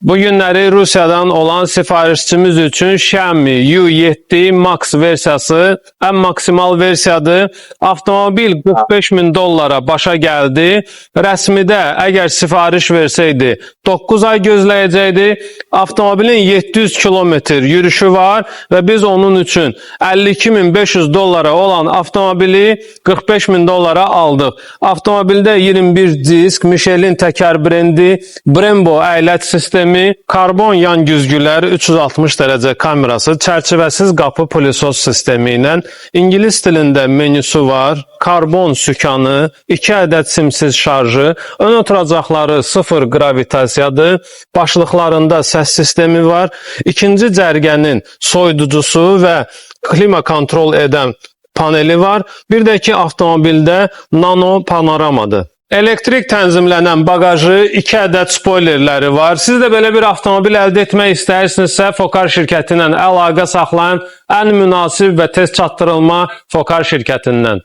Bu günləri Rusiyadan olan sifarişçimiz üçün Xiaomi U7 Max versiyası ən maksimal versiyadır. Avtomobil $45.000 başa gəldi. Rəsmidə əgər sifariş versəydi 9 ay gözləyəcəkdi. Avtomobilin 700 kilometr yürüşü var və biz onun üçün $52.500 olan avtomobili $45.000 aldıq. Avtomobildə 21 disk, Michelin təkər brendi, Brembo əylət sistemi, karbon yan güzgülər, 360 dərəcə kamerası, çərçivəsiz qapı pilisos sistemi ilə, İngilis dilində menüsü var, karbon sükanı, 2 ədəd simsiz şarjı, ön oturacaqları 0 gravitasiyadır, başlıqlarında səs sistemi var, ikinci cərgənin soyuducusu və klima kontrol edən paneli var, bir də ki avtomobildə nano panoramadır. Elektrik tənzimlənən bagajı, 2 ədəd spoilerləri var. Siz də belə bir avtomobil əldə etmək istəyirsinizsə, Fokar şirkəti ilə əlaqə saxlayın. Ən münasib və tez çatdırılma Fokar şirkətindən.